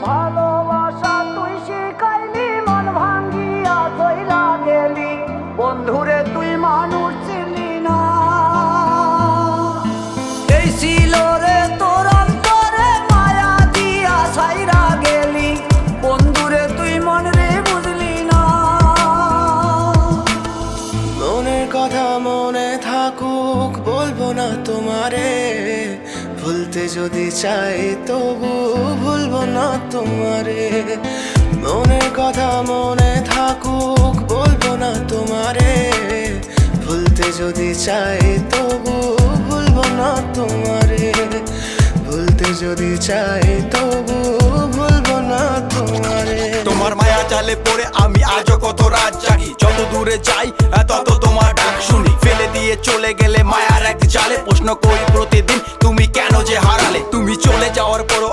ভালোবাসা তুই শিখাইলি, মন ভাঙ্গিয়া চইলা গেলি, বন্ধুরে তুই মানুষ ছিলি না। এই ছিল রে তোর অন্তরে মায়া দিয়া ছাইরা গেলি, বন্ধুরে তুই মন রে বুঝলি না। মনের কথা মনে থাকুক বলবো না তোমারে, ভুলতে যদি চাই তবু ভুলবো না তোমারে। মনের কথা মনে থাকুক বলবো না তোমারে, ভুলতে যদি চাই তবু ভুলবো না তোমারে। ভুলতে যদি চাই তবু ভুলবো না তোমারে। তোমার মায়া জালে পড়ে আমি আজও কত রাত জাগি, যত দূরে যাই তত তোমার ডাক শুনি। ফেলে দিয়ে চলে গেলে মায়ার এক জালে, প্রশ্ন করি প্রতিদিন তুমি কেন যে হারালে। তুমি চলে যাওয়ার পরও